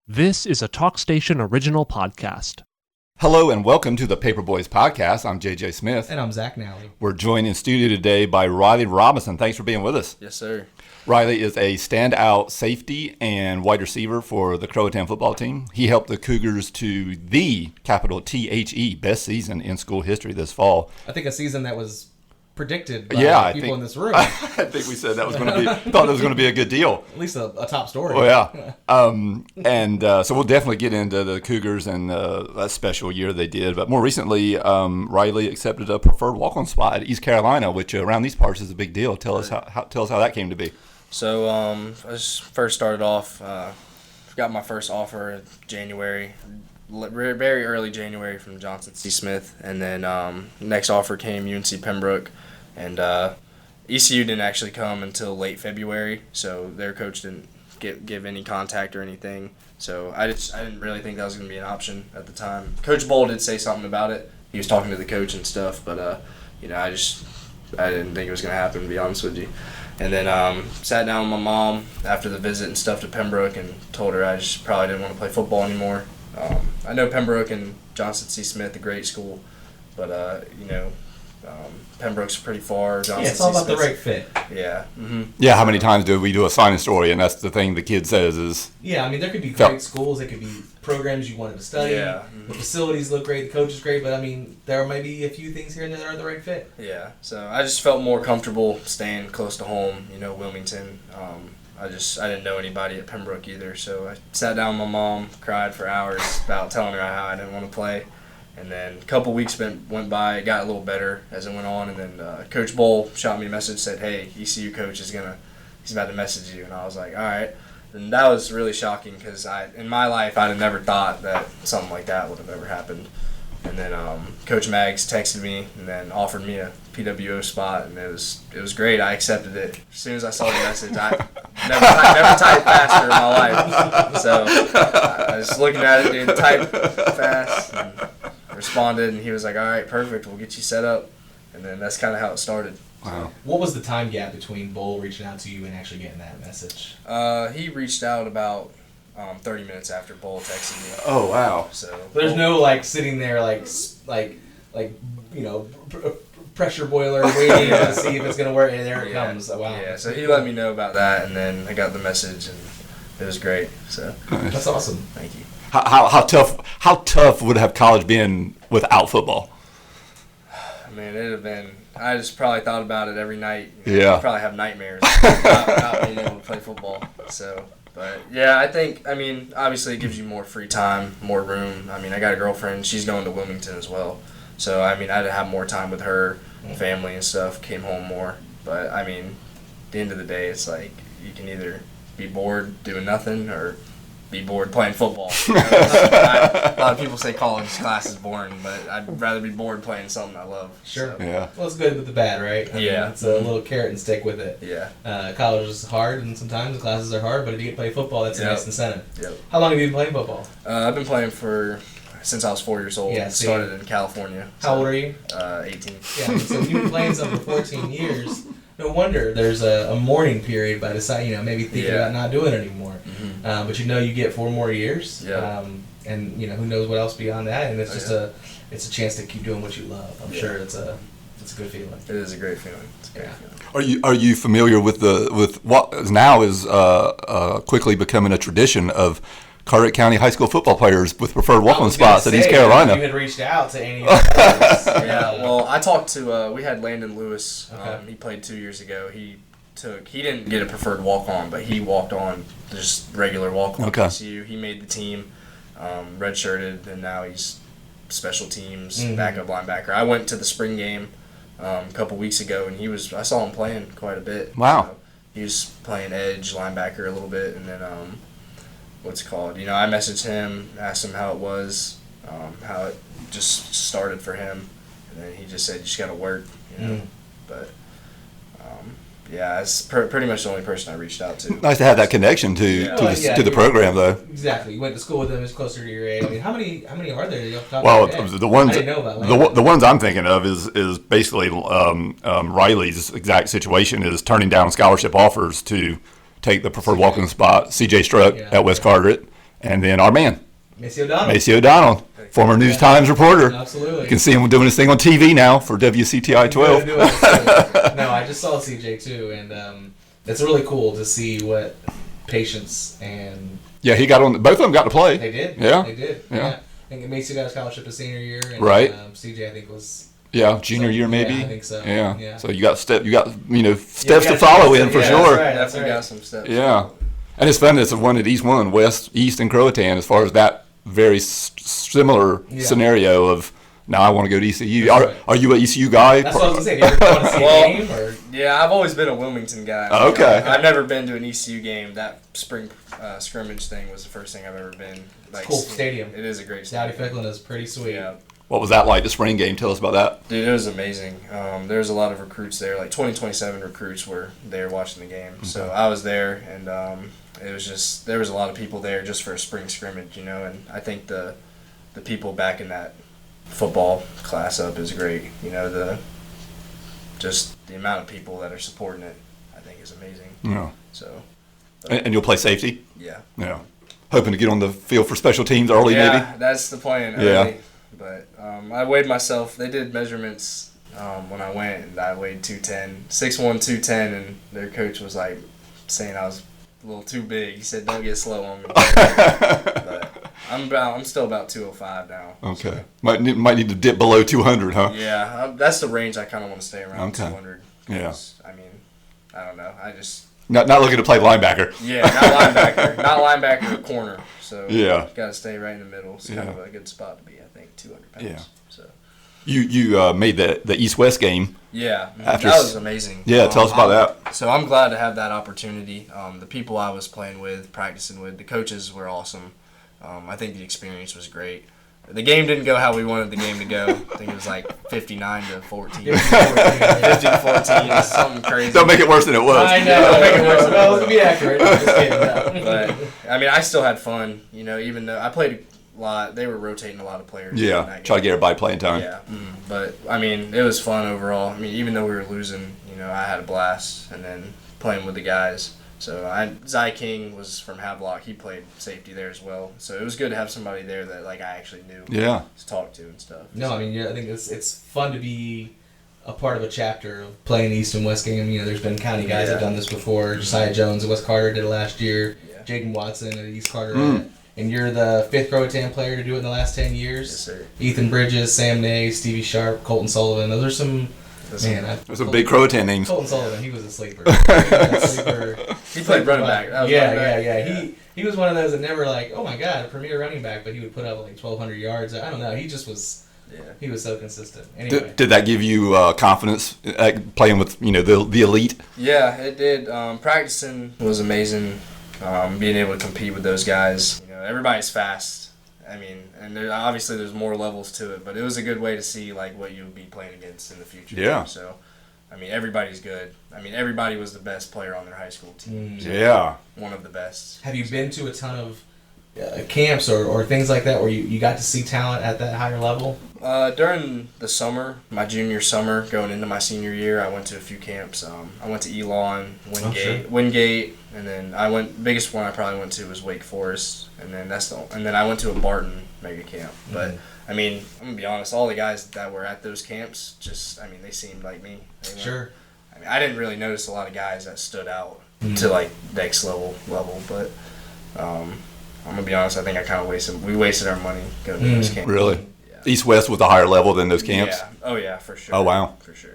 This is a TalkStation original podcast. Hello and welcome to the Paper Boys Podcast. I'm JJ Smith. And I'm Zach Nally. We're joined in studio today by Riley Robinson. Thanks for being with us. Yes, sir. Riley is a standout safety and wide receiver for the Croatan football team. He helped the Cougars to the capital THE best season in school history this fall. I think a season that was predicted by people in this room. I think we said that was going to be, thought it was going to be a good deal. At least a top story. Oh, yeah. So we'll definitely get into the Cougars and that special year they did. But more recently, Riley accepted a preferred walk-on spot at East Carolina, which around these parts is a big deal. Tell us how that came to be. So I just first started off, got my first offer in January, very early January from Johnson C. Smith. And then next offer came UNC Pembroke. And ECU didn't actually come until late February, so their coach didn't give any contact or anything. So I didn't really think that was going to be an option at the time. Coach Bowl did say something about it. He was talking to the coach and stuff, but I didn't think it was going to happen, to be honest with you. And then sat down with my mom after the visit and stuff to Pembroke and told her I just probably didn't want to play football anymore. I know Pembroke and Johnson C. Smith, a great school, but Pembroke's pretty far. Johnson it's all C. about the Smith's, right fit. Yeah. Mm-hmm. Yeah, how many times do we do a signing story, and that's the thing the kid says is... Yeah, I mean, there could be great schools. There could be programs you wanted to study. Yeah. Mm-hmm. The facilities look great. The coach is great. But, I mean, there may be a few things here and there that are the right fit. Yeah. So I just felt more comfortable staying close to home, Wilmington. I didn't know anybody at Pembroke either. So I sat down with my mom, cried for hours about telling her how I didn't want to play. And then a couple weeks went by. It got a little better as it went on. And then Coach Bowl shot me a message, said, "Hey, ECU coach he's about to message you." And I was like, all right. And that was really shocking because in my life, I'd have never thought that something like that would have ever happened. And then Coach Maggs texted me and then offered me a PWO spot, and it was great. I accepted it as soon as I saw the message. I never typed faster in my life. So I was looking at it, dude, type fast, and responded, and he was like, all right, perfect, we'll get you set up. And then that's kind of how it started. Wow. What was the time gap between Bowl reaching out to you and actually getting that message? He reached out about 30 minutes after Bowl texted me. Oh, wow. So There's no sitting there pressure boiler waiting to see if it's gonna work, and there it comes. Oh, wow. Yeah, so he let me know about that, and then I got the message, and it was great. So That's awesome. thank you. How tough would have college been without football? Man, it'd have been. I just probably thought about it every night. Yeah. I'd probably have nightmares about being able to play football. So, but yeah, obviously it gives you more free time, more room. I mean, I got a girlfriend. She's going to Wilmington as well. So, I'd have more time with her, family and stuff, came home more. But, at the end of the day, it's like you can either be bored doing nothing or be bored playing football. A lot of people say college class is boring, but I'd rather be bored playing something I love. Sure. So, Yeah. Well, it's good with the bad, right? Yeah. It's a little carrot and stick with it. yeah. College is hard, and sometimes the classes are hard, but if you get to play football, that's a nice incentive. Yep. How long have you been playing football? I've been playing since I was 4 years old. Yeah, Started in California. How old are you? 18. Yeah, so if you've been playing something for 14 years, no wonder there's a mourning period by deciding, maybe thinking about not doing it anymore. Mm-hmm. But you get 4 more years, Yeah. and who knows what else beyond that, and it's just it's a chance to keep doing what you love. I'm sure it's a good feeling. It is a great feeling. It's a great feeling. Are you familiar with what now is quickly becoming a tradition of Carteret County high school football players with preferred walk-on spots at East Carolina? You had reached out to any of those. Yeah, well, I talked to, we had Landon Lewis. Okay. He played 2 years ago. He didn't get a preferred walk-on, but he walked on, just regular walk-on. Okay. ECU. He made the team, redshirted, and now he's special teams, Mm-hmm. backup linebacker. I went to the spring game a couple weeks ago, and I saw him playing quite a bit. Wow. So he was playing edge, linebacker a little bit, and then I messaged him, asked him how it was, how it just started for him, and then he just said, you just got to work, But, it's pretty much the only person I reached out to. Nice to have that connection to the program, though. Exactly. You went to school with them. It's closer to your age. How many are there? Well, the ones I didn't know about the ones I'm thinking of is basically Riley's exact situation is turning down scholarship offers to take the preferred walk-in spot. C.J. Struck at West Carteret, And then our man, Macy O'Donnell. Macy O'Donnell, former News Times reporter. Absolutely. You can see him doing his thing on TV now for WCTI 12. No, I just saw CJ too, and it's really cool to see what patience and Yeah, he got on. Both of them got to play. they did. Yeah. They did. Yeah. I think Macy got a scholarship his senior year, and Right. CJ I think was. Yeah, junior year maybe. Yeah, I think so. Yeah. Yeah. So you got steps you to got follow steps in to- for yeah, sure. that's right. Definitely got some steps. Yeah. And it's fun. It's one at East One, West, East, and Croatan as far as that very similar Yeah. scenario of now I want to go to ECU. That's Are, right. are you an ECU guy? That's what I was gonna say. Do you ever want to see Well, a game or? Yeah, I've always been a Wilmington guy. Okay. I've never been to an ECU game. That spring scrimmage thing was the first thing I've ever been. Like, Cool stadium. It is a great Dowdy stadium. Ficklin is pretty sweet. Yeah. What was that like, the spring game? Tell us about that. Dude, it was amazing. There's a lot of recruits there. Like 2027 recruits were there watching the game. So I was there, and it was just there was a lot of people there just for a spring scrimmage, you know. And I think the people backing that football class up is great. You know, the amount of people that are supporting it, I think, is amazing. Yeah. So And you'll play safety? yeah. Yeah. Hoping to get on the field for special teams early, Yeah, maybe? that's the plan. Yeah. Early. But I weighed myself. They did measurements when I went, and I weighed 210, 6'1", 210, and their coach was like saying I was a little too big. He said, "Don't get slow on me." But I'm still about 205 now. Okay. so, Might need to dip below 200, huh? yeah, that's the range I kind of want to stay around. Okay. 200. Yeah. 'cause, I mean, I don't know. I just Not looking to play linebacker. yeah, not linebacker, not linebacker or corner. So Yeah. got to stay right in the middle. It's kind Yeah. of a good spot to be. I think 200 pounds. Yeah. So. You made the East-West game. Yeah, After that was amazing. Yeah, tell us about that. So I'm glad to have that opportunity. The people I was playing with, practicing with, the coaches were awesome. I think the experience was great. The game didn't go how we wanted the game to go. I think it was like 59-14. 50-14, something crazy. Don't make it worse than it was. I know. Don't make it worse. Well, let's be accurate. I'm just kidding. No. But I mean, I still had fun. You know, even though I played a lot, they were rotating a lot of players. in Yeah, that try to game. get everybody playing time. Yeah, but I mean, it was fun overall. I mean, even though we were losing, you know, I had a blast, and then playing with the guys. So Zy King was from Havelock. He played safety there as well. So it was good to have somebody there that like I actually knew Yeah. to talk to and stuff. No, I mean, yeah, I think it's fun to be a part of a chapter of playing East and West game. You know, there's been county guys that have done this before. Josiah Jones at West Carter did it last year. Yeah. Jaden Watson at East Carter. And you're the 5th Croatan player to do it in the last 10 years. Yes, sir. Ethan Bridges, Sam Nay, Stevie Sharp, Colton Sullivan. Those are some... Man, There's some big Croatan names. Colton Sullivan, he was a sleeper. He was a sleeper. He played running back. That was Yeah, running back. yeah. He was one of those that never like, oh my god, a premier running back, but he would put up like 1,200 yards. I don't know. He just was. Yeah. He was so consistent. Anyway. Did that give you confidence playing with the elite? Yeah, it did. Practicing was amazing. Being able to compete with those guys. You know, everybody's fast. I mean, and obviously there's more levels to it, but it was a good way to see like what you would be playing against in the future. Yeah. So, I mean, everybody's good. I mean, everybody was the best player on their high school team. Yeah. One of the best. Have you been to a ton of camps or things like that where you got to see talent at that higher level? During the summer, my junior summer, going into my senior year, I went to a few camps. I went to Elon, Wingate, and then biggest one I probably went to was Wake Forest, and then I went to a Barton mega camp. But I mean, I'm gonna be honest, all the guys that were at those camps, they seemed like me. Sure. I mean, I didn't really notice a lot of guys that stood out to like next level, but I'm gonna be honest, I think we wasted our money going to those camps. Really? Yeah. East-West was a higher level than those camps? Yeah. Oh yeah, for sure. Oh, wow. For sure.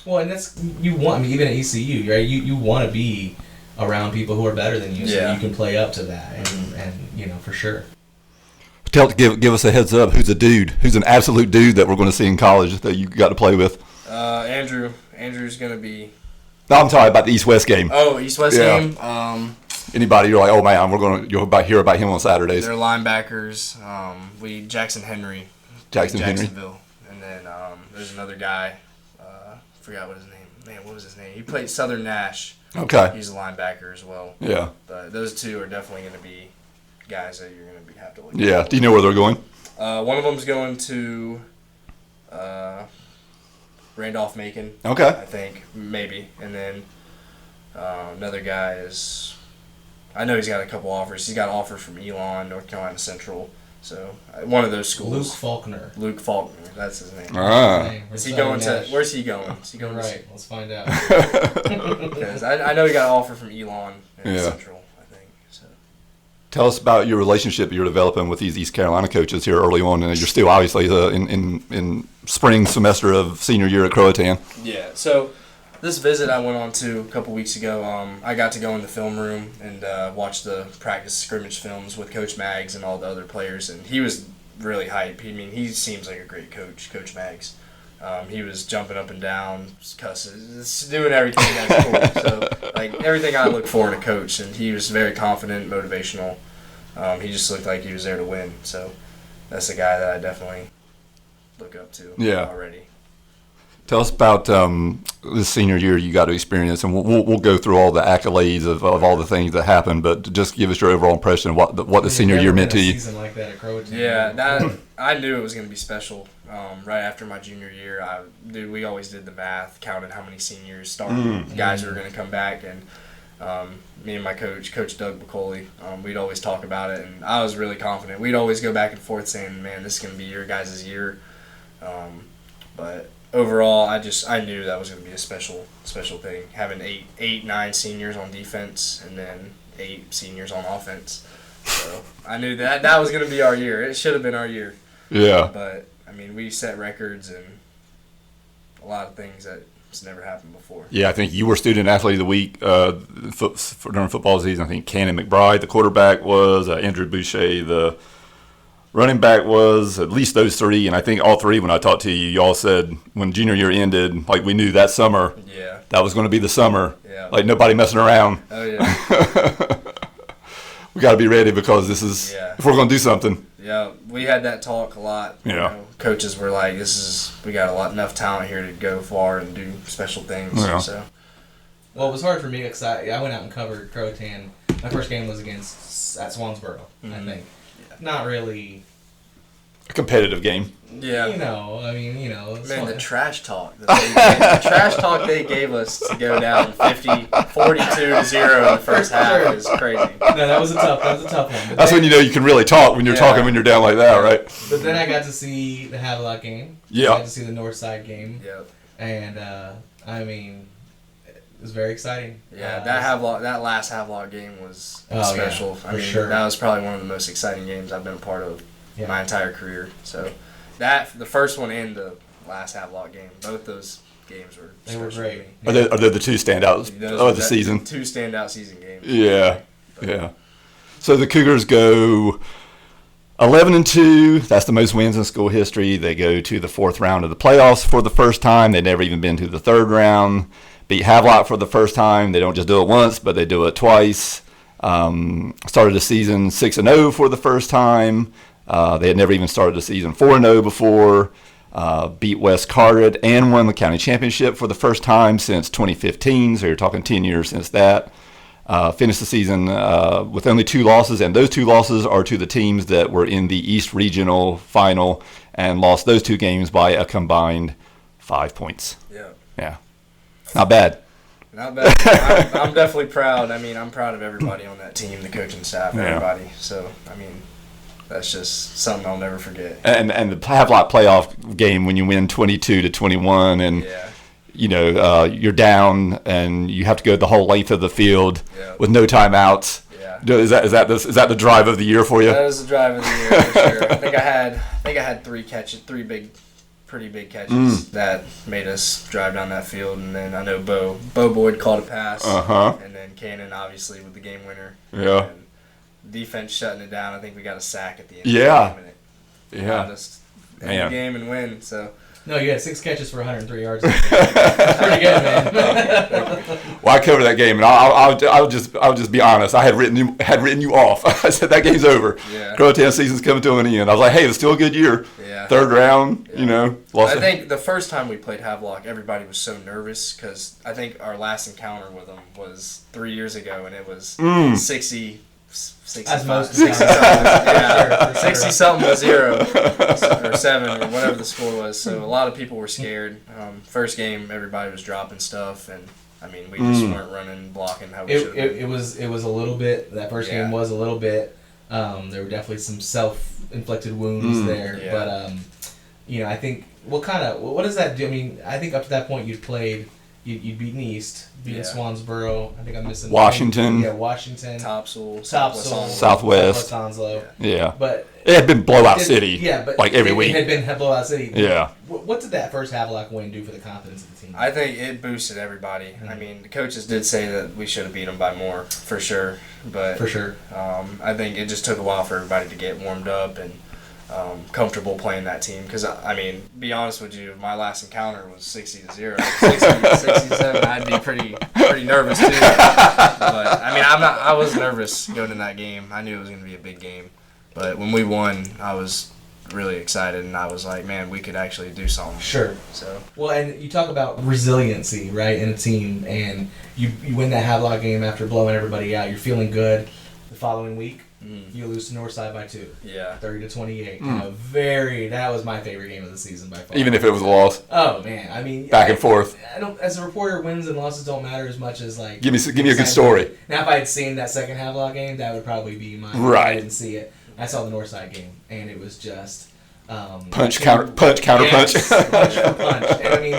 Well, and that's even at ECU, right? You want to be around people who are better than you, so you can play up to that, and for sure. Give us a heads up. Who's an absolute dude that we're going to see in college that you got to play with? Andrew's gonna be. No, I'm talking about the East-West game. Oh, East-West Yeah. game. Anybody you're like, oh man, you'll hear about him on Saturdays. They're linebackers. Jackson Henry. Jacksonville. And then there's another guy. Forgot what his name. Man, what was his name? He played Southern Nash. Okay. He's a linebacker as well. Yeah. But those two are definitely going to be guys that you're going to have to look Yeah. at. Do you know where they're going? One of them's going to Randolph-Macon. Okay. I think maybe, and then another guy is I know he's got a couple offers. He's got an offer from Elon, North Carolina Central. So one of those schools. Luke Faulkner. Luke Faulkner, that's his name. Ah. Is he going to? Where's he going? Is he going Right. Let's find out. Because I know he got an offer from Elon in Yeah. Central, I think. So. Tell us about your relationship you're developing with these East Carolina coaches here early on, and you're still obviously in spring semester of senior year at Croatan. Yeah. So this visit I went on to a couple weeks ago, I got to go in the film room and watch the practice scrimmage films with Coach Maggs and all the other players, and he was really hype. I mean, he seems like a great coach, Coach Maggs. He was jumping up and down, cussing, doing everything that's cool. So, like, everything I look for in a coach, and he was very confident, motivational. He just looked like he was there to win. So that's a guy that I definitely look up to already. Tell us about this senior year you got to experience, and we'll go through all the accolades of all the things that happened, but just give us your overall impression of what the senior year meant to you. Season like that at Croatan. Yeah, I knew it was going to be special. Right after my junior year, we always did the math, counted how many seniors, starting guys who were going to come back, and me and my coach, Coach Doug Bacoli, we'd always talk about it, and I was really confident. We'd always go back and forth saying, "Man, this is going to be your guys' year," but overall, I knew that was going to be a special thing. Having eight, 9 seniors on defense, and then 8 seniors on offense. So I knew that was going to be our year. It should have been our year. Yeah. But I mean, we set records and a lot of things that has never happened before. Yeah, I think you were Student Athlete of the Week during football season. I think Cannon McBride, the quarterback, was Andrew Boucher, the running back, was, at least those 3, and I think all 3, when I talked to you, you all said when junior year ended, like, we knew that summer that was going to be the summer. Yeah. Like, nobody messing around. Oh, yeah. We got to be ready because this is, if we're going to do something. Yeah, we had that talk a lot. Yeah. You know, coaches were like, we got enough talent here to go far and do special things. Yeah. So. Well, it was hard for me because I went out and covered Croatan. My first game was at Swansboro, I think. Not really A competitive game. Yeah. Man, the trash talk. The trash talk they gave us to go down 42-0 in the first half is crazy. No, that was a tough one. That's when you know you can really talk, when you're talking when you're down like that, right? But then I got to see the Havelock game. Yeah. I got to see the Northside game. Yep. And, it was very exciting. Yeah, that last Havelock game was special. Yeah, sure. That was probably one of the most exciting games I've been a part of my entire career. So the first one and the last Havelock game, both those games were great. Are they the 2 standouts of the season? 2 standout season games. Yeah, yeah. So the Cougars go 11-2. That's the most wins in school history. They go to the 4th round of the playoffs for the first time. They've never even been to the 3rd round. Beat Havelock for the first time. They don't just do it once, but they do it twice. Started the season 6-0 for the first time. They had never even started the season 4-0 before. Beat West Carteret and won the county championship for the first time since 2015. So you're talking 10 years since that. Finished the season with only 2 losses, and those 2 losses are to the teams that were in the East Regional Final and lost those 2 games by a combined 5 points. Yeah. Not bad. Not bad. I'm definitely proud. I mean, I'm proud of everybody on that team, the coaching staff, everybody. So, I mean, that's just something I'll never forget. And the Havelock playoff game when you win 22-21 and you're down and you have to go the whole length of the field with no timeouts. Yeah. Is that the drive of the year for you? That was the drive of the year for sure. I think I had 3 catches, 3 pretty big catches that made us drive down that field, and then I know Bo Boyd caught a pass, and then Cannon obviously with the game winner. Yeah. And defense shutting it down. I think we got a sack at the end. Yeah. Of the game, and it allowed us to end the game and win. So. No, you had 6 catches for 103 yards. Pretty good, man. Well, I covered that game, and I'll just be honest. I had written you off. I said that game's over. Yeah. Croatan season's coming to an end. I was like, hey, it's still a good year. Yeah. 3rd round, lost. I think the first time we played Havelock, everybody was so nervous because I think our last encounter with them was 3 years ago, and it was 60. 60-something to 0 or 7 or whatever the score was. So a lot of people were scared. First game, everybody was dropping stuff, and I mean, we just weren't running, blocking how we should have. It was a little bit. That first game was a little bit. There were definitely some self-inflicted wounds there, but I think what does that do? I mean, I think up to that point you'd beaten East, beaten Swansboro. I think I'm missing Washington. Washington. Topsail, Southwest. Onslow. Yeah. But it had been blowout city. Yeah, but like every week. It had been blowout city. Yeah. What did that first Havelock win do for the confidence of the team? I think it boosted everybody. Mm-hmm. I mean, the coaches did say that we should have beat them by more, for sure. But for sure. I think it just took a while for everybody to get warmed up and comfortable playing that team. Because, I mean, be honest with you, my last encounter was 60-0. 67, I'd be pretty nervous too. But, I mean, I was nervous going in that game. I knew it was going to be a big game. But when we won, I was really excited, and I was like, man, we could actually do something. Sure. So. Well, and you talk about resiliency, right, in a team, and you win that Havelock game after blowing everybody out. You're feeling good. The following week, you lose to Northside by 2. Yeah. 30-28. That was my favorite game of the season by far. Even if it was a loss. Oh man, I mean, back and forth. I don't. As a reporter, wins and losses don't matter as much as like. Give me a good story. Now, if I had seen that second Havelock game, that would probably be mine. Right. I didn't see it. I saw the Northside game, and it was just. Punch, counter punch. Yes, punch for punch. And I mean,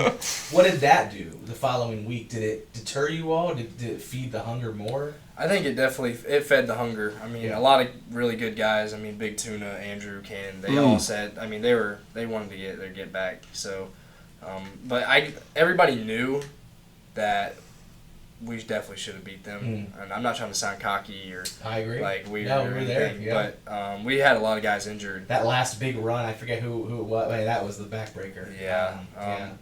what did that do the following week? Did it deter you all? Did it feed the hunger more? I think it fed the hunger. I mean, a lot of really good guys. I mean, Big Tuna, Andrew, Ken, they all said. I mean, they wanted to get back. So, but everybody knew that we definitely should have beat them. And I'm not trying to sound cocky or I agree. like we No, were we were there. anything, Yeah. but we had a lot of guys injured. That last big run, I forget who it was. Man, that was the backbreaker.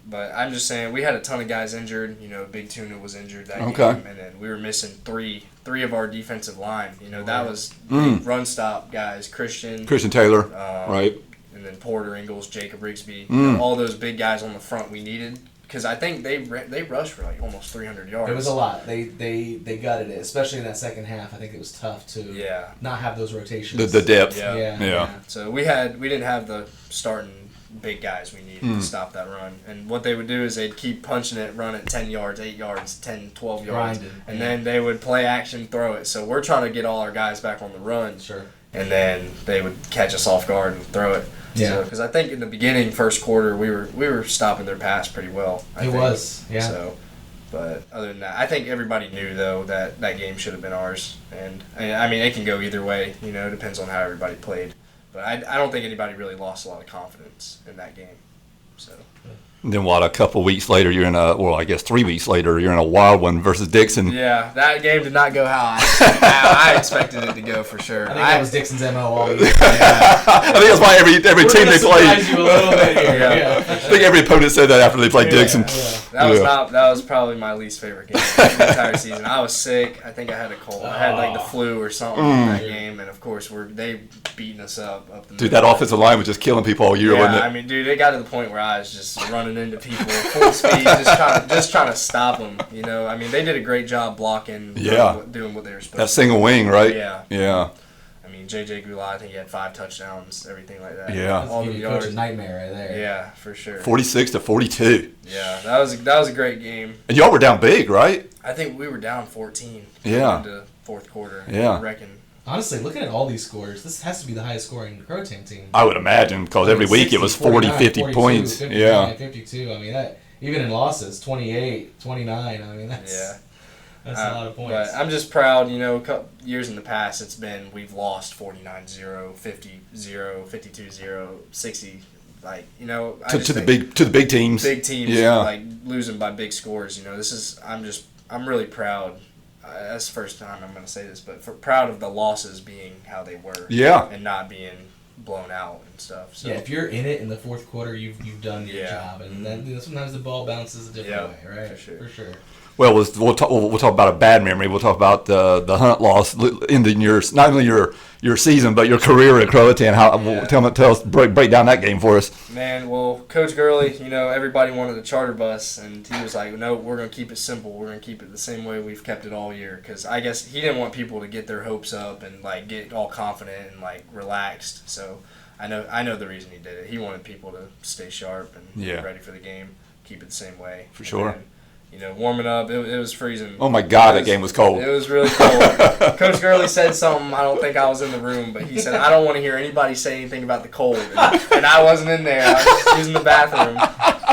But I'm just saying, we had a ton of guys injured. You know, Big Tuna was injured that game, and then we were missing three of our defensive line. You know, that was run stop guys, Christian Taylor, right, and then Porter, Ingalls, Jacob Rigsby, you know, all those big guys on the front we needed. Because I think they rushed for like almost 300 yards. It was a lot. They gutted it, especially in that second half. I think it was tough to not have those rotations. The depth. Yeah. So we didn't have the starting big guys we needed to stop that run. And what they would do is they'd keep punching it, run it 10 yards, 8 yards, 10, 12 yards. Grinded. And then they would play action, throw it. So we're trying to get all our guys back on the run. Sure. And then they would catch us off guard and throw it. Yeah. Because I think in the beginning, first quarter, we were stopping their pass pretty well. I think. Was, yeah. So, but other than that, I think everybody knew though that game should have been ours. And I mean, it can go either way. You know, it depends on how everybody played. But I don't think anybody really lost a lot of confidence in that game. So. And then a couple weeks later, you're in 3 weeks later, you're in a wild one versus Dixon. Yeah, that game did not go how I expected it to go for sure. I think that was Dixon's MO all year. I think that's why every team they played. You a little bit here. Yeah. I think every opponent said that after they played Dixon. That was probably my least favorite game of the entire season. I was sick. I think I had a cold. I had like the flu or something in that game, and of course they beating us up the Dude, that offensive line was just killing people all year, wasn't it? I mean, dude, it got to the point where I was just running into people full speed, just trying to stop them. You know, I mean, they did a great job blocking, doing what they were supposed to. That single wing, right? Yeah. I mean, J.J. Goulart, I think he had 5 touchdowns, everything like that. Yeah. All the yards. Coach a nightmare right there. Yeah, for sure. 46-42. Yeah, that was a great game. And y'all were down big, right? I think we were down 14. Yeah. Into fourth quarter. Yeah. I reckon. Honestly, looking at all these scores, this has to be the highest scoring Croatan team. I would imagine, because every week it was 40, 50 points. 59, 52. I mean, that even in losses, 28, 29. I mean, that's a lot of points. But I'm just proud. You know, a couple years in the past, we've lost 49-0, 50-0, 52-0, 60. Like, you know, to the big teams. Big teams, like losing by big scores. You know, I'm really proud. That's the first time I'm going to say this, but proud of the losses being how they were. Yeah. And not being blown out and stuff. So. Yeah, if you're in it in the fourth quarter, you've done your job, and then sometimes the ball bounces a different way, right? For sure. Well, we'll talk about a bad memory. We'll talk about the Hunt loss ending not only your season but your career at Croatan. Tell us break down that game for us. Man, well, Coach Gurley, you know, everybody wanted a charter bus, and he was like, "No, we're going to keep it simple. We're going to keep it the same way we've kept it all year." Because I guess he didn't want people to get their hopes up and like get all confident and like relaxed. So I know the reason he did it. He wanted people to stay sharp and get ready for the game, keep it the same way. For sure. warming up. It was freezing. Oh my God, that game was cold. It was really cold. Coach Gurley said something. I don't think I was in the room, but he said, "I don't want to hear anybody say anything about the cold." And I wasn't in there. I was just using the bathroom.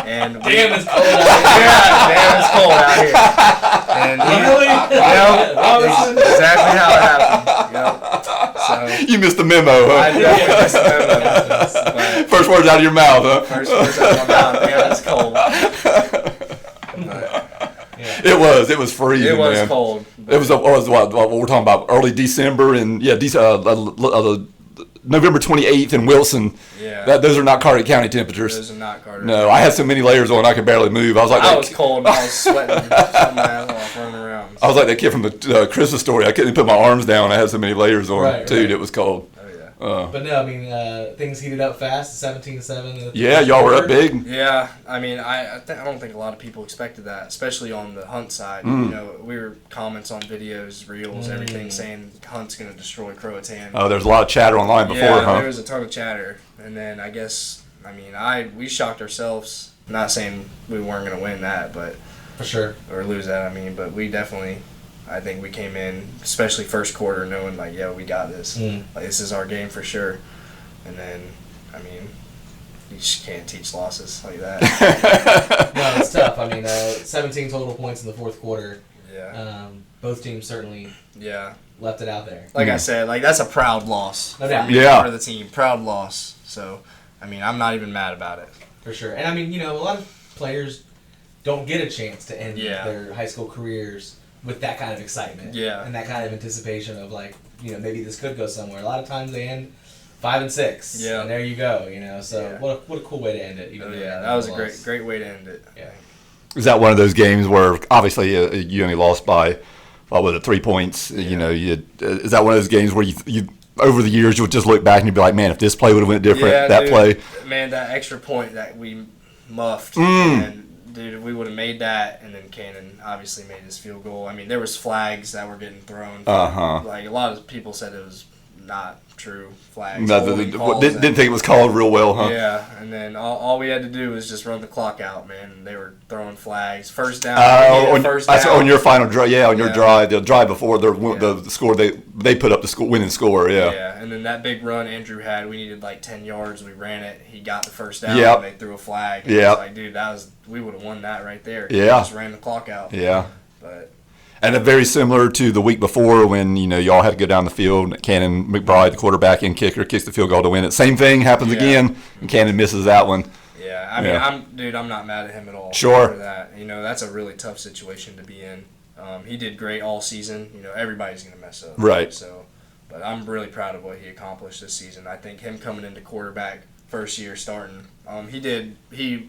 And Damn, it's cold out here. yeah, damn, it's cold out here. And Really? exactly how it happened. So You missed the memo, I huh? definitely missed the memo. But First words out of your mouth, huh? first words out of my mouth, yeah, it's cold. It was freezing, It was man. cold. It was what we're talking about, early December, and November 28th in Wilson. Yeah. Those are not Carteret County temperatures. Those are not Carter. No, I had so many layers on I could barely move. I was like I that, was cold. I was sweating. Shutting my ass off, running around. I was like that kid from the Christmas story. I couldn't put my arms down. I had so many layers on. Right, Dude, right. it was cold. Oh yeah. But no, I mean, things heated up fast. 17-7. Yeah, y'all were up big. Yeah, I mean, I don't think a lot of people expected that, especially on the Hunt side. We were comments on videos, reels, everything saying Hunt's going to destroy Croatan. Oh, there's a lot of chatter online before, yeah, huh? there was a ton of chatter, and then we shocked ourselves. Not saying we weren't going to win that, but For sure. or lose that. But we definitely. I think we came in, especially first quarter, knowing like, we got this. Like this is our game for sure. And then, you just can't teach losses like that. No, it's tough. 17 total points in the fourth quarter. Yeah. Both teams certainly Yeah. left it out there. Like I said, that's a proud loss. No doubt. Yeah. For the team, proud loss. So, I'm not even mad about it. For sure. And a lot of players don't get a chance to end Yeah. their high school careers with that kind of excitement. Yeah. And that kind of anticipation of maybe this could go somewhere. A lot of times they end 5-6. Yeah. And there you go, So Yeah. what a cool way to end it. Even Oh, though yeah, it that was a loss. great way to end it. Yeah. Is that one of those games where obviously you only lost by, 3 points? Is that one of those games where you over the years you'll just look back and you'll be like, man, if this play would have went different, that dude, play. Man, that extra point that we muffed, and dude, if we would have made that, and then Cannon obviously made his field goal. There was flags that were getting thrown. Like a lot of people said it was not true flags. Holding calls Didn't think it was called real well, huh? Yeah, and then all we had to do was just run the clock out, man. They were throwing flags. First down. That's on your final drive. Yeah, on your Yeah. drive, the drive before the score. They put up the winning score. Yeah. Yeah, and then that big run Andrew had, we needed like 10 yards. We ran it. He got the first down. Yep. And they threw a flag. And Yep. I was like, dude, we would have won that right there. Yeah. We just ran the clock out. Yeah. But And very similar to the week before when y'all had to go down the field. Cannon McBride, the quarterback and kicker, kicks the field goal to win it. Same thing happens Yeah. again, and Cannon misses that one. yeah, I'm not mad at him at all. Sure. For that, that's a really tough situation to be in. He did great all season. Everybody's gonna mess up. Right. So, but I'm really proud of what he accomplished this season. I think him coming into quarterback first year starting, he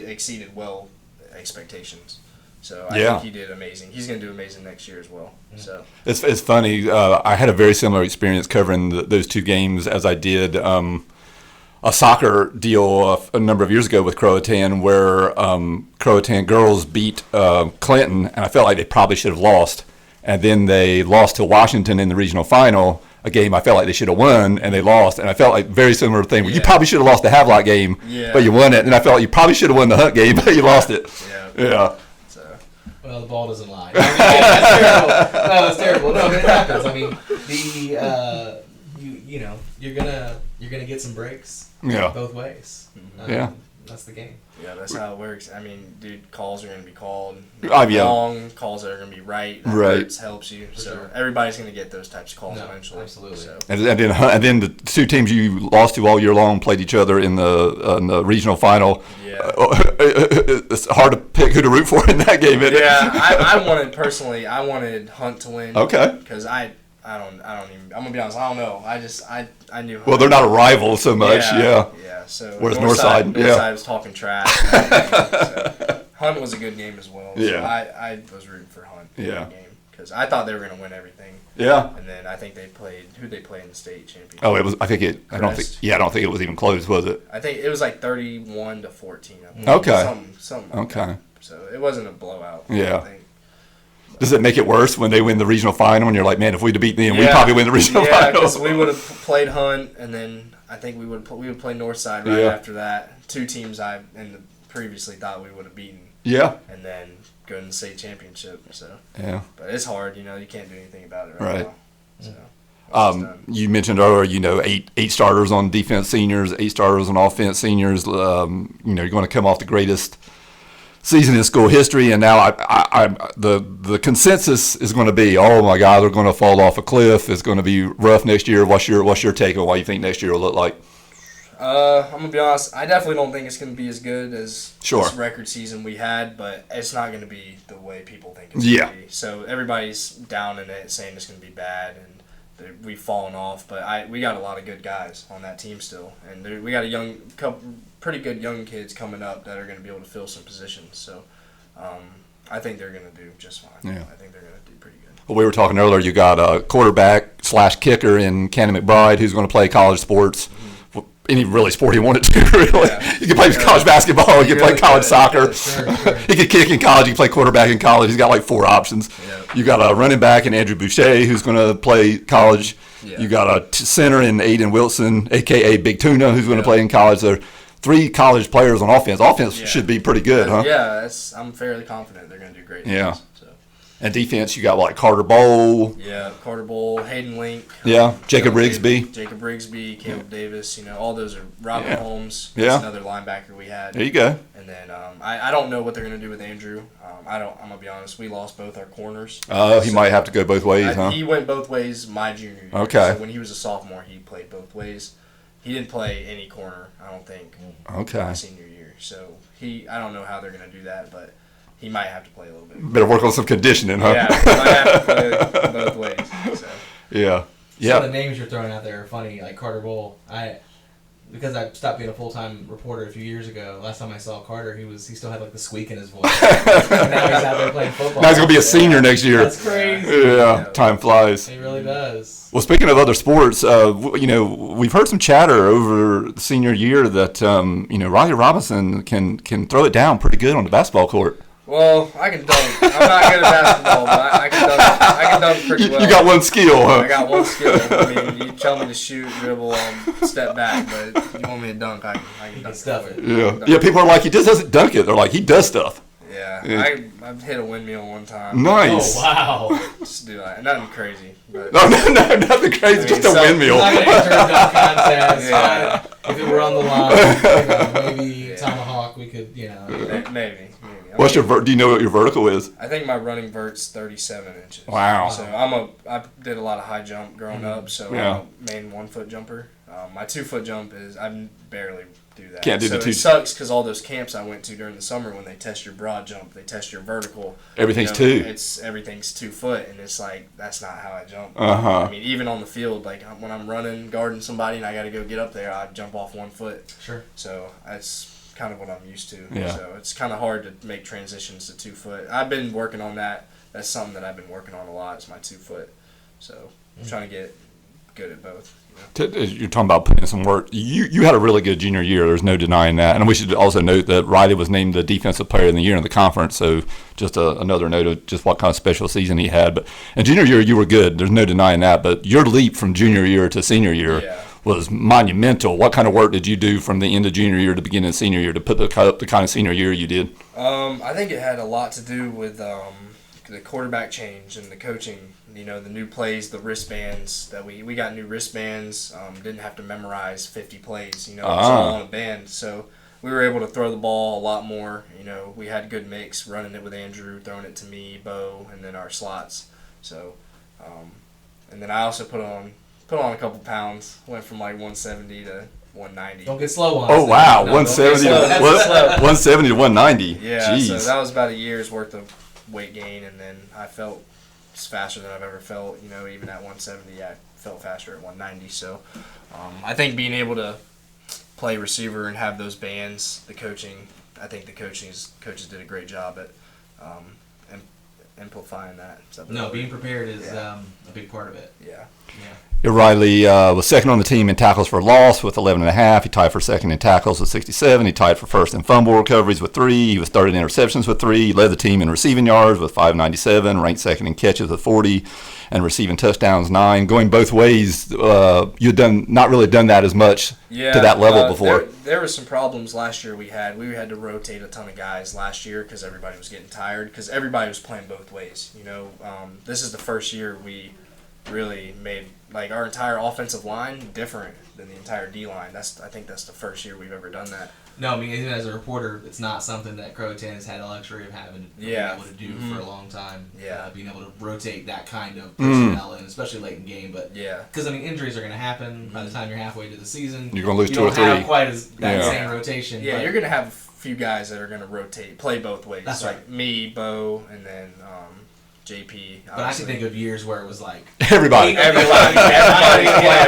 exceeded well expectations. So I think he did amazing. He's going to do amazing next year as well. So It's funny. I had a very similar experience covering those two games as I did a soccer deal a number of years ago with Croatan, where Croatan girls beat Clinton, and I felt like they probably should have lost. And then they lost to Washington in the regional final, a game I felt like they should have won, and they lost. And I felt like very similar thing. Where you probably should have lost the Havelock game, but you won it. And I felt like you probably should have won the Hunt game, but you lost it. Yeah. Well, the ball doesn't lie. That's terrible. No, it's terrible. No, it happens. You're gonna get some breaks. Yeah. Both ways. Yeah. That's the game. Yeah, that's how it works. Dude, calls are going to be called Yeah. wrong, calls that are going to be right. That Right. helps you. So sure. everybody's going to get those types of calls No, eventually. absolutely. So. And then the two teams you lost to all year long played each other in the regional final. Yeah. It's hard to pick who to root for in that game, isn't it? Yeah, I wanted Hunt to win. Okay. Because I don't even, I'm going to be honest, I don't know. I knew Hunt. Well, they're not a rival so much, yeah. Yeah, so Whereas Northside, yeah. Northside was talking trash. So Hunt was a good game as well. Yeah. So I was rooting for Hunt in Yeah. that game. Because I thought they were going to win everything. Yeah. And then I think who'd they play in the state championship? Oh, it was. I don't think it was even close, was it? I think it was like 31-14. I think. Okay. Something like Okay. that. So it wasn't a blowout. Yeah. I think. Does it make it worse when they win the regional final and you're like, man, if we'd have beat them, we'd probably win the regional Yeah, final? because we would have played Hunt, and then I think we would play Northside right Yeah. after that. Two teams I previously thought we would have beaten. Yeah. and then go to the state championship. So, Yeah. but it's hard. You can't do anything about it Right. now. So. it's done. You mentioned earlier, eight starters on defense seniors, 8 starters on offense seniors. You're going to come off the greatest season in school history, and now the consensus is going to be, oh my God, they're going to fall off a cliff. It's going to be rough next year. What's your take on what you think next year will look like? I'm gonna be honest. I definitely don't think it's gonna be as good as Sure. this record season we had, but it's not gonna be the way people think it's Yeah. gonna be. So everybody's down in it, saying it's gonna be bad, and we've fallen off. But we got a lot of good guys on that team still, and we got a couple pretty good young kids coming up that are gonna be able to fill some positions. So I think they're gonna do just fine. Yeah. I think they're gonna do pretty good. Well, we were talking earlier. You got a quarterback/kicker in Cannon McBride, who's going to play college sports. Any really sport he wanted to, really. Yeah. He could play college basketball. He could play college soccer. Sure. He could kick in college. He could play quarterback in college. He's got like 4 options. Yeah. You got a running back in Andrew Boucher who's going to play college. Yeah. You got a center in Aiden Wilson, a.k.a. Big Tuna, who's going to play in college. There are 3 college players on offense. Offense Yeah. should be pretty good, huh? Yeah, I'm fairly confident they're gonna do great. Yeah. Things, so. And defense, you got like Carter Bowl. Yeah, Carter Bowl, Hayden Link. Yeah, Jacob Caleb Rigsby. Jacob Rigsby, Caleb Davis. All those are Robert Yeah. Holmes. Yeah. That's another linebacker we had. There you go. And then I don't know what they're gonna do with Andrew. I'm gonna be honest. We lost both our corners. He might have to go both ways, huh? He went both ways my junior year. Okay. So when he was a sophomore, he played both ways. He didn't play any corner, I don't think, Okay. my senior year. So I don't know how they're gonna do that, but he might have to play a little bit. Better work on some conditioning, huh? Yeah, he might have to play both ways. So. Yeah. Some of the Yeah. names you're throwing out there are funny, like Carter Bowl. Because I stopped being a full-time reporter a few years ago. Last time I saw Carter, he still had like the squeak in his voice. Now he's out there playing football. Now he's going to be a senior next year. That's crazy. Yeah, time flies. He really does. Well, speaking of other sports, we've heard some chatter over the senior year that Riley Robinson can throw it down pretty good on the basketball court. Well, I can dunk. I'm not good at basketball, but I can dunk. I can dunk pretty well. You got one skill, huh? I got one skill. I mean, you tell me to shoot, dribble, step back, but if you want me to dunk, I can dunk stuff it. Yeah. People are like, he just doesn't dunk it. They're like, he does stuff. Yeah. I've hit a windmill one time. Nice. Oh, wow. Just do that. Nothing crazy, but No, nothing crazy. Just a windmill. I'm not going to enter a dunk contest. Yeah. If it were on the line, maybe tomahawk, we could, maybe. What's your do you know what your vertical is? I think my running vert's 37 inches. Wow. So I did a lot of high jump growing up, so Yeah. I'm a main 1 foot jumper. My 2 foot jump is I barely do that. Can't do the so two- It sucks because all those camps I went to during the summer, when they test your broad jump, they test your vertical. Everything's 2. Everything's 2 foot, and it's like that's not how I jump. Uh-huh. I mean, even on the field, like when I'm running, guarding somebody, and I got to go get up there, I jump off 1 foot. Sure. So that's kind of what I'm used to. Yeah. So it's kind of hard to make transitions to 2 foot. I've been working on that. That's something that I've been working on a lot. Is my 2 foot. So I'm trying to get good at both. You're talking about putting in some work. You had a really good junior year. There's no denying that. And we should also note that Riley was named the Defensive Player of the Year in the conference. So just another note of just what kind of special season he had. But in junior year, you were good. There's no denying that. But your leap from junior year to senior year was monumental. What kind of work did you do from the end of junior year to beginning of senior year to put the kind of senior year you did? I think it had a lot to do with the quarterback change and the coaching. The new plays, the wristbands that we got new wristbands. Didn't have to memorize 50 plays. It was all on a band, so we were able to throw the ball a lot more. We had a good mix, running it with Andrew, throwing it to me, Bo, and then our slots. So, and then I also put on a couple pounds. Went from like 170 to 190. Don't get slow on us. Oh, wow. No, 170 don't get slow. That's slow. 170 to 190. Yeah, Jeez. so that was about a year's worth of weight gain, and then I felt faster than I've ever felt. Even at 170, I felt faster at 190. So I think being able to play receiver and have those bands, the coaching, I think the coaches did a great job at amplifying that. No, being prepared is a big part of it. Yeah. Riley was second on the team in tackles for loss with 11.5. He tied for second in tackles with 67. He tied for first in fumble recoveries with 3. He was third in interceptions with 3. He led the team in receiving yards with 597, ranked second in catches with 40, and receiving touchdowns 9. Going both ways, you'd not really done that as much to that level before. There were some problems last year we had. We had to rotate a ton of guys last year because everybody was getting tired because everybody was playing both ways. This is the first year we really made like our entire offensive line different than the entire D line. I think that's the first year we've ever done that. No, I mean, even as a reporter, it's not something that Croatan has had the luxury of having being able to do for a long time. Yeah, being able to rotate that kind of personnel in, especially late in game. But because I mean, injuries are going to happen by the time you're halfway to the season. You're going to lose 2 or 3. You don't have quite that same rotation. Yeah, you're going to have a few guys that are going to rotate, play both ways. That's like right. Me, Bo, and then JP. But I can think of years where it was like everybody playing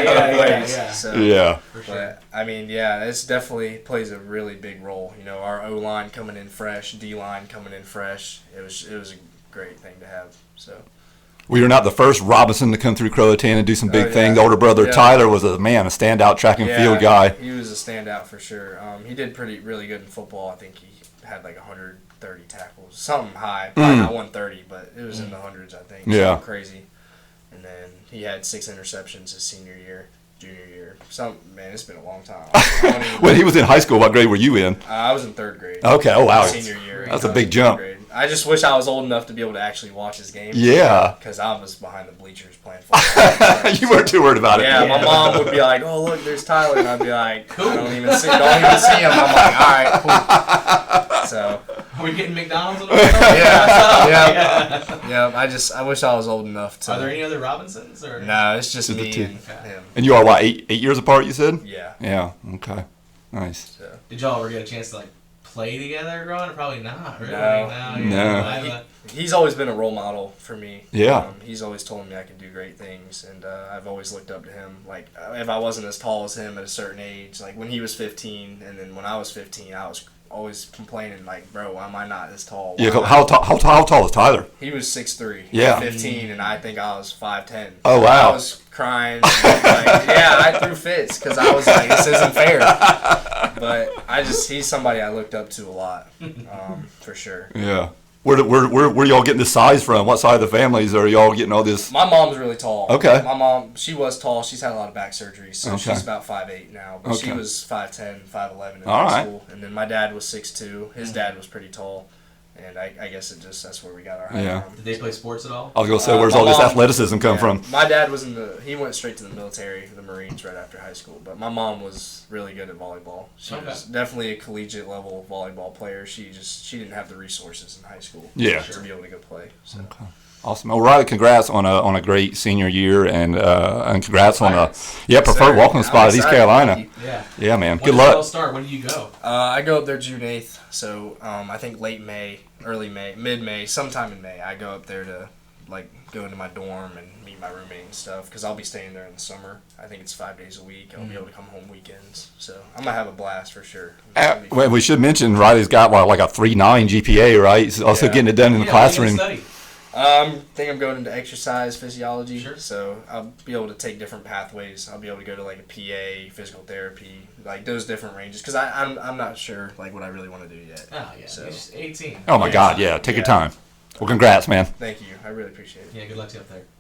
both ways. Yeah. So, for sure. But I mean, it's definitely plays a really big role. Our O line coming in fresh, D line coming in fresh. It was a great thing to have. So. We were not the first Robinson to come through Croatan and do some big things. The older brother Tyler was a standout track and field guy. He was a standout for sure. He did really good in football. I think he had like 130 tackles, something high, probably not 130, but it was in the hundreds, I think. Yeah, something crazy. And then he had 6 interceptions his senior year, junior year. Man, it's been a long time. When he was in high school, what grade were you in? I was in 3rd grade. Okay, oh wow, senior year. That's a big jump. Grade. I just wish I was old enough to be able to actually watch his games. Yeah. Because I was behind the bleachers playing football. You weren't too worried about it. Yeah, my mom would be like, "Oh, look, there's Tyler," and I'd be like, "I don't even see him." I'm like, "All right, cool." So. Are we getting McDonald's? Yeah. I wish I was old enough to. Are there any other Robinsons or? No, it's just me and him. And you are what, 8 years apart? You said? Yeah. Yeah. Okay. Nice. So. Did y'all ever get a chance to play together growing up? Probably not. Really? No. He's always been a role model for me. Yeah. He's always told me I can do great things, and I've always looked up to him. Like if I wasn't as tall as him at a certain age, like when he was 15, and then when I was 15, I was always complaining like, "Bro, why am I not as tall?" How tall is Tyler? He was 6'3". Yeah. 15, and I think I was 5'10". Oh wow. I was crying. I threw fits because I was like, "This isn't fair." But he's somebody I looked up to a lot, for sure. Yeah. Where y'all getting this size from? What side of the families are y'all getting all this? My mom's really tall. Okay. My mom, she was tall. She's had a lot of back surgeries, so Okay. she's about 5'8" now. But she was 5'10", 5'11" in All high right. school. And then my dad was 6'2". His dad was pretty tall. And I guess that's where we got our height from. Did they play sports at all? I was gonna say, where's all this athleticism come from? My dad was he went straight to the military, the Marines, right after high school. But my mom was really good at volleyball. She was definitely a collegiate level volleyball player. She didn't have the resources in high school to be able to go play. So. Okay. Awesome. Well, Riley, congrats on a great senior year, and congrats on preferred walk-on spot at East Carolina. Yeah, man. Good luck. When does it start? When do you go? I go up there June 8th, so I think late May, early May, mid-May, sometime in May. I go up there to go into my dorm and meet my roommate and stuff because I'll be staying there in the summer. I think it's 5 days a week. I'll be able to come home weekends, so I'm gonna have a blast for sure. Well, we should mention Riley's got like a 3.9 GPA, right? He's also getting it done in the classroom. I think I'm going into exercise physiology, so I'll be able to take different pathways. I'll be able to go to like a PA, physical therapy, like those different ranges. Because I'm not sure like what I really want to do yet. Oh yeah, so. He's 18. Oh my God, yeah. Take your time. Well, congrats, man. Thank you. I really appreciate it. Yeah, good luck to you up there.